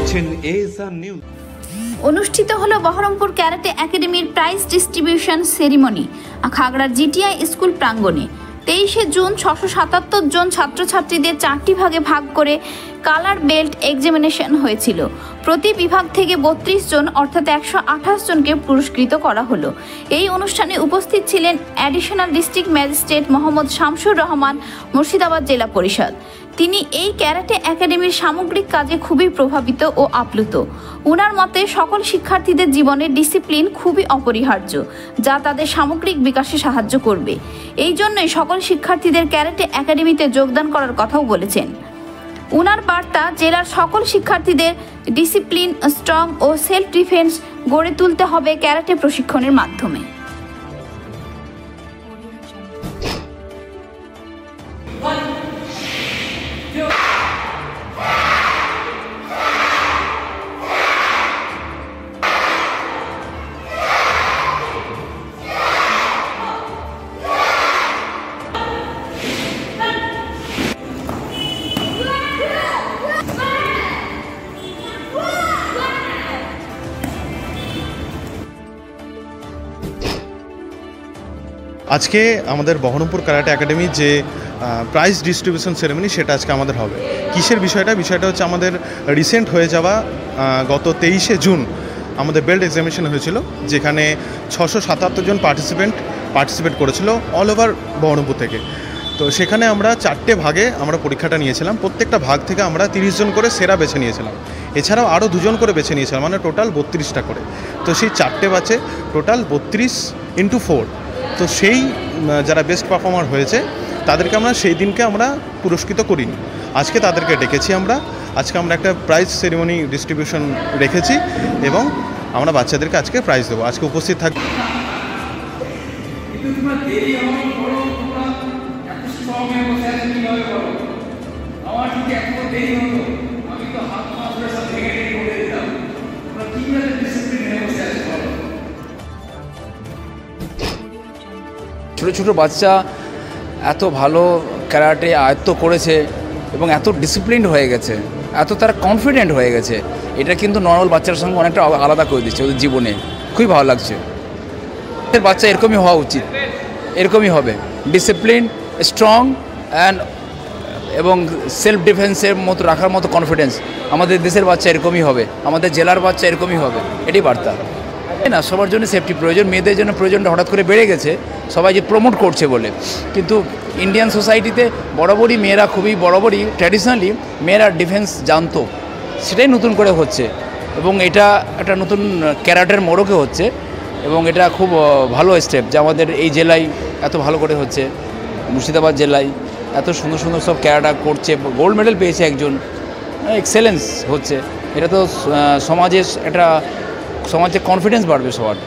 দেখছেন ASR news. অনুষ্ঠিত হলো বহরমপুর ক্যারাটে একাডেমির প্রাইজ ডিস্ট্রিবিউশন সেরিমনি খাগড়ার জিটিআই স্কুল প্রাঙ্গণে। 23শে জুন 677 জন ছাত্রছাত্রীদের 4টি ভাগে ভাগ করে কালার বেল্ট এক্সামিনেশন হয়েছিল। প্রতি বিভাগ থেকে 32 জন অর্থাৎ 128 জনকে পুরস্কৃত করা হলো। এই অনুষ্ঠানে উপস্থিত ছিলেন additional district magistrate Mohammad Shamsur Rahman, Murshidabad জেলা পরিষদ। তিনি এই ক্যারাটে একাডেমির সামগ্রিক কাজে খুবই প্রভাবিত ও আপ্লুত। ওনার মতে সকল শিক্ষার্থীদের জীবনে ডিসিপ্লিন খুবই অপরিহার্য, যা তাদের সামগ্রিক বিকাশে সাহায্য করবে। এই জন্যই সকল শিক্ষার্থীদের ক্যারাটে একাডেমিতে যোগদান করার কথাও বলেছেন। ওনার বার্তা, জেলার সকল শিক্ষার্থীদের ডিসিপ্লিন, স্ট্রং ও সেলফ ডিফেন্স গড়ে তুলতে হবে ক্যারাটে প্রশিক্ষণের মাধ্যমে। আজকে আমাদের বহরমপুর ক্যারাটে একাডেমির যে প্রাইজ ডিস্ট্রিবিউশন সেরেমনি সেটা আজকে আমাদের হবে। কিসের বিষয়টা হচ্ছে আমাদের রিসেন্ট হয়ে যাওয়া গত 23শে জুন আমাদের বেল্ট এক্সামিনেশন হয়েছিল, যেখানে 677 জন পার্টিসিপেট করেছিল অল ওভার বহরমপুর থেকে। তো সেখানে আমরা 4টে ভাগে আমরা পরীক্ষাটা নিয়েছিলাম। প্রত্যেকটা ভাগ থেকে আমরা 30 জন করে সেরা বেছে নিয়েছিলাম। এছাড়াও আরও 2 জন করে বেছে নিয়েছিলাম, মানে টোটাল 32টা করে। তো সেই 4টে ব্যাচে টোটাল 32 × 4। তো সেই যারা বেস্ট পারফর্মার হয়েছে তাদেরকে আমরা সেই দিনকে আমরা পুরস্কৃত করিনি, আজকে তাদেরকে ডেকেছি আমরা। আজকে আমরা একটা প্রাইজ সেরিমনি ডিস্ট্রিবিউশন রেখেছি এবং আমরা বাচ্চাদেরকে আজকে প্রাইজ দেবো। আজকে উপস্থিত থাকবে ছোটো ছোটো বাচ্চা এত ভালো ক্যারাটে আয়ত্ত করেছে এবং এত ডিসিপ্লিনড হয়ে গেছে, এত তারা কনফিডেন্ট হয়ে গেছে, এটা কিন্তু নর্মাল বাচ্চার সঙ্গে অনেকটা আলাদা করে দিচ্ছে ওদের জীবনে। খুবই ভালো লাগছে। বাচ্চা এরকমই হওয়া উচিত, এরকমই হবে, ডিসিপ্লিন, স্ট্রং এবং সেলফ ডিফেন্সের মতো রাখার মতো কনফিডেন্স। আমাদের দেশের বাচ্চা এরকমই হবে, আমাদের জেলার বাচ্চা এরকমই হবে, এটাই বার্তা। না, সবার জন্য সেফটি প্রয়োজন, মেয়েদের জন্য প্রয়োজনটা হঠাৎ করে বেড়ে গেছে সবাই যে প্রমোট করছে বলে, কিন্তু ইন্ডিয়ান সোসাইটিতে বরাবরই মেয়েরা বরাবরই ট্র্যাডিশনালি মেয়েরা ডিফেন্স জানতো, সেটাই নতুন করে হচ্ছে এবং এটা একটা নতুন ক্যারাটের মোড়কে হচ্ছে এবং এটা খুব ভালো স্টেপ যে আমাদের এই জেলায় এত ভালো করে হচ্ছে। মুর্শিদাবাদ জেলায় এত সুন্দর সুন্দর সব ক্যারাটা করছে, গোল্ড মেডেল পেয়েছে একজন, এক্সেলেন্স হচ্ছে। এটা তো সমাজে কনফিডেন্স বাড়বে সবার।